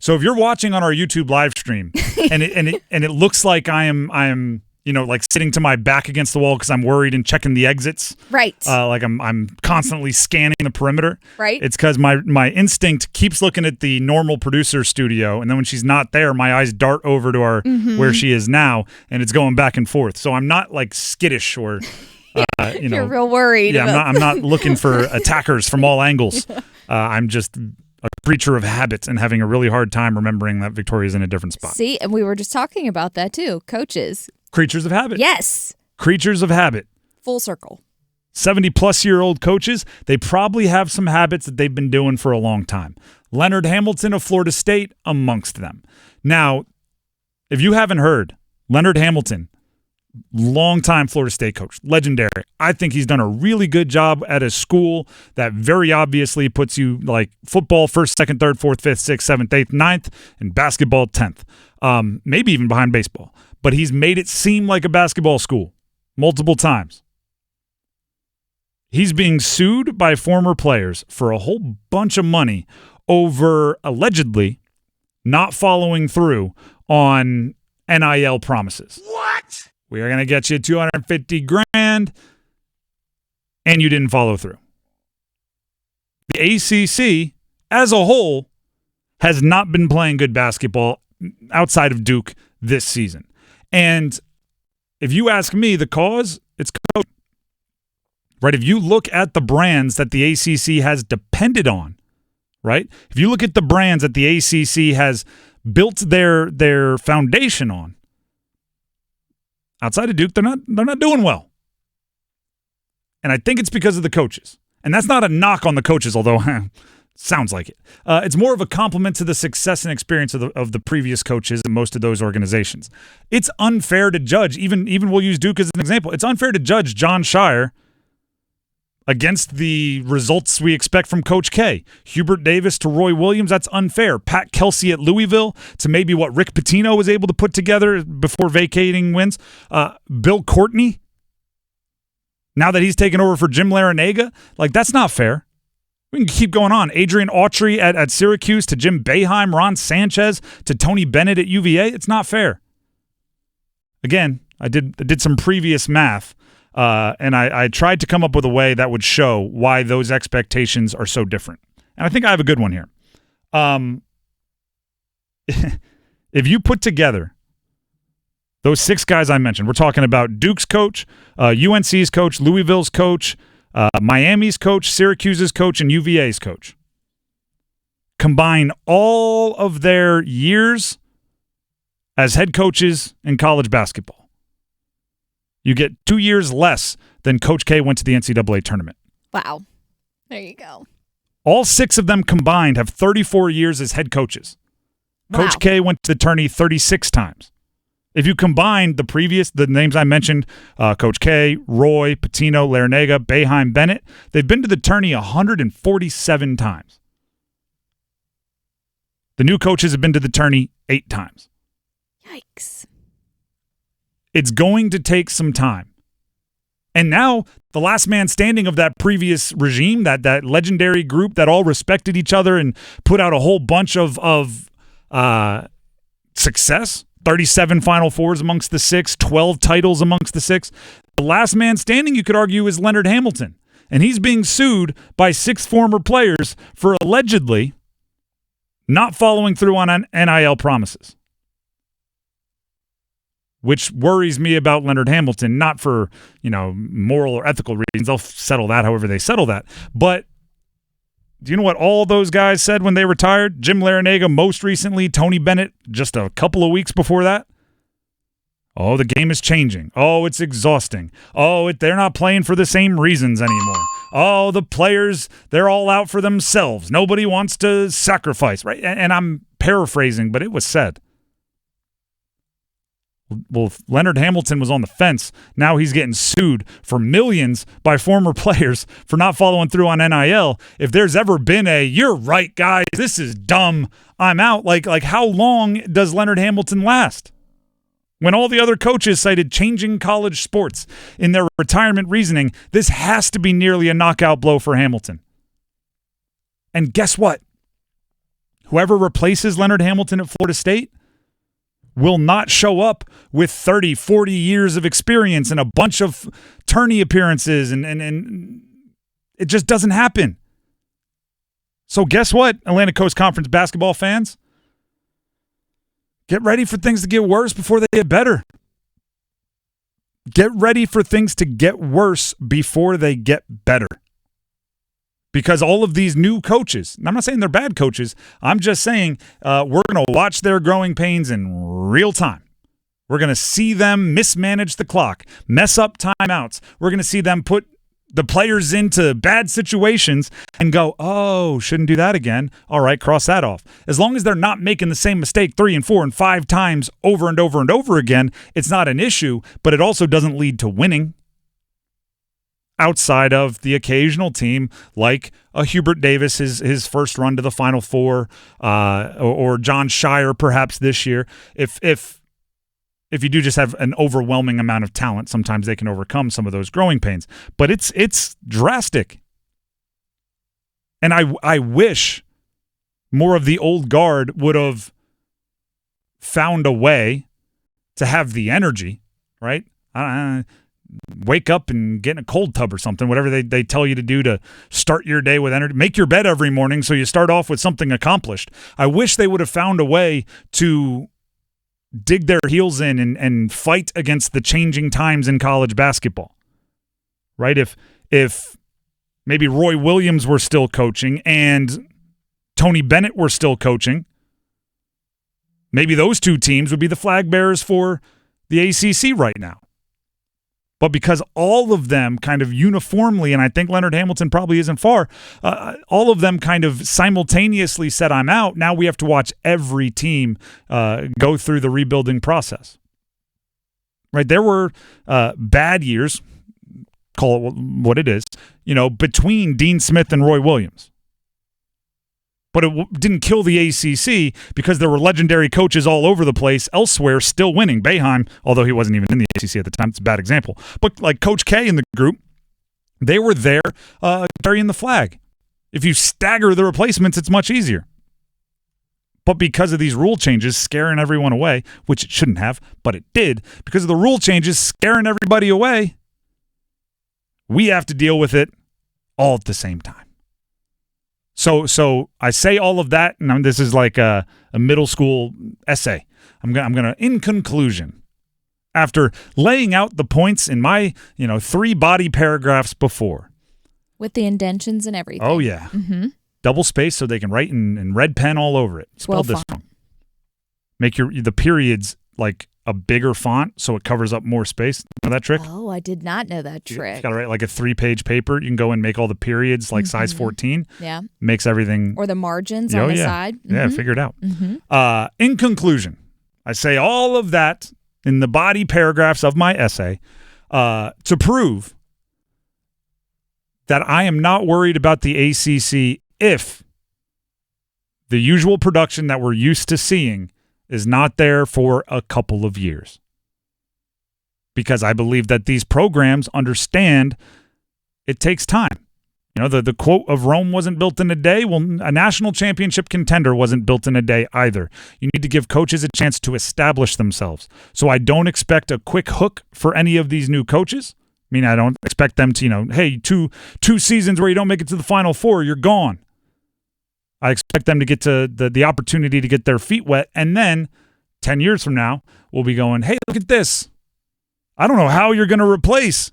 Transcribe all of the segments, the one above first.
So if you're watching on our YouTube live stream and it looks like I am like sitting to my back against the wall because I'm worried and checking the exits. Right. Like I'm constantly scanning the perimeter. Right. It's because my instinct keeps looking at the normal producer studio, and then when she's not there, my eyes dart over to our where she is now, and it's going back and forth. So I'm not like skittish or you're real worried. Yeah, I'm not looking for attackers from all angles. I'm just a creature of habit and having a really hard time remembering that Victoria's in a different spot. See, and we were just talking about that too. Coaches. Creatures of habit. Yes. Creatures of habit. Full circle. 70-plus-year-old coaches, they probably have some habits that they've been doing for a long time. Leonard Hamilton of Florida State amongst them. Now, if you haven't heard, Leonard Hamilton, longtime Florida State coach, legendary. I think he's done a really good job at a school that very obviously puts you like football first, second, third, fourth, fifth, sixth, seventh, eighth, ninth, and basketball 10th. Maybe even behind baseball. But he's made it seem like a basketball school multiple times. He's being sued by former players for a whole bunch of money over allegedly not following through on NIL promises. What? We are going to get you $250,000, and you didn't follow through. The ACC, as a whole, has not been playing good basketball outside of Duke this season. And if you ask me the cause, it's coaching. Right? If you look at the brands that the ACC has depended on, right? If you look at the brands that the ACC has built their foundation on, outside of Duke, they're not doing well. And I think it's because of the coaches. And that's not a knock on the coaches, although sounds like it. It's more of a compliment to the success and experience of the previous coaches in most of those organizations. It's unfair to judge, even we'll use Duke as an example, it's unfair to judge John Shire against the results we expect from Coach K. Hubert Davis to Roy Williams, that's unfair. Pat Kelsey at Louisville to maybe what Rick Pitino was able to put together before vacating wins. Bill Courtney, now that he's taken over for Jim Larinaga, like that's not fair. We can keep going on. Adrian Autry at Syracuse to Jim Boeheim, Ron Sanchez to Tony Bennett at UVA. It's not fair. Again, I did some previous math. And I tried to come up with a way that would show why those expectations are so different. And I think I have a good one here. If you put together those 6 guys I mentioned, we're talking about Duke's coach, UNC's coach, Louisville's coach, Miami's coach, Syracuse's coach, and UVA's coach. Combine all of their years as head coaches in college basketball. You get 2 years less than Coach K went to the NCAA tournament. Wow. There you go. All 6 of them combined have 34 years as head coaches. Wow. Coach K went to the tourney 36 times. If you combine the names I mentioned, Coach K, Roy, Pitino, Larinaga, Boeheim, Bennett, they've been to the tourney 147 times. The new coaches have been to the tourney 8 times. Yikes. It's going to take some time. And now the last man standing of that previous regime, that legendary group that all respected each other and put out a whole bunch of success, 37 Final Fours amongst the 6, 12 titles amongst the 6. The last man standing, you could argue, is Leonard Hamilton. And he's being sued by 6 former players for allegedly not following through on NIL promises. Which worries me about Leonard Hamilton, not for, moral or ethical reasons. They'll settle that however they settle that. But do you know what all those guys said when they retired? Jim Larinaga most recently, Tony Bennett just a couple of weeks before that. Oh, the game is changing. Oh, it's exhausting. Oh, they're not playing for the same reasons anymore. Oh, the players, they're all out for themselves. Nobody wants to sacrifice, right? And I'm paraphrasing, but it was said. Well, if Leonard Hamilton was on the fence, now he's getting sued for millions by former players for not following through on NIL. If there's ever been you're right, guys, this is dumb, I'm out, like how long does Leonard Hamilton last? When all the other coaches cited changing college sports in their retirement reasoning, this has to be nearly a knockout blow for Hamilton. And guess what? whoever replaces Leonard Hamilton at Florida State will not show up with 30, 40 years of experience and a bunch of tourney appearances, and it just doesn't happen. So guess what, Atlantic Coast Conference basketball fans? Get ready for things to get worse before they get better. Get ready for things to get worse before they get better. Because all of these new coaches, and I'm not saying they're bad coaches, I'm just saying we're going to watch their growing pains in real time. We're going to see them mismanage the clock, mess up timeouts. We're going to see them put the players into bad situations and go, oh, shouldn't do that again. All right, cross that off. As long as they're not making the same mistake 3 and 4 and 5 times over and over and over again, it's not an issue, but it also doesn't lead to winning. Outside of the occasional team like a Hubert Davis, his first run to the Final Four, or John Shire perhaps this year. If you do just have an overwhelming amount of talent, sometimes they can overcome some of those growing pains. But it's drastic. And I wish more of the old guard would have found a way to have the energy, right? Wake up and get in a cold tub or something, whatever they tell you to do to start your day with energy. Make your bed every morning so you start off with something accomplished. I wish they would have found a way to dig their heels in and fight against the changing times in college basketball, right? If maybe Roy Williams were still coaching and Tony Bennett were still coaching, maybe those two teams would be the flag bearers for the ACC right now. But because all of them kind of uniformly, and I think Leonard Hamilton probably isn't far, all of them kind of simultaneously said, I'm out. Now we have to watch every team go through the rebuilding process. Right? There were bad years, call it what it is, between Dean Smith and Roy Williams. But it didn't kill the ACC because there were legendary coaches all over the place elsewhere still winning. Boeheim, although he wasn't even in the ACC at the time, it's a bad example. But like Coach K in the group, they were there carrying the flag. If you stagger the replacements, it's much easier. But because of these rule changes scaring everyone away, which it shouldn't have, but it did, because of the rule changes scaring everybody away, we have to deal with it all at the same time. So I say all of that, and this is like a middle school essay. I'm gonna in conclusion, after laying out the points in my 3 body paragraphs before, with the indentions and everything. Oh yeah, double space so they can write in red pen all over it. Spell this wrong. Make the periods like a bigger font so it covers up more space. Know that trick? Oh, I did not know that trick. You got to write like a 3-page paper. You can go and make all the periods like size 14. Yeah. Makes everything. Or the margins on the side. Yeah, figure it out. In conclusion, I say all of that in the body paragraphs of my essay to prove that I am not worried about the ACC if the usual production that we're used to seeing is not there for a couple of years. Because I believe that these programs understand it takes time. The quote of Rome wasn't built in a day. Well, a national championship contender wasn't built in a day either. You need to give coaches a chance to establish themselves. So I don't expect a quick hook for any of these new coaches. I mean, I don't expect them to, hey, two seasons where you don't make it to the Final Four, you're gone. I expect them to get to the opportunity to get their feet wet, and then 10 years from now, we'll be going, hey, look at this. I don't know how you're going to replace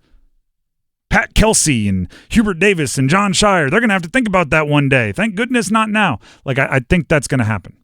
Pat Kelsey and Hubert Davis and John Shire. They're going to have to think about that one day. Thank goodness not now. Like, I think that's going to happen.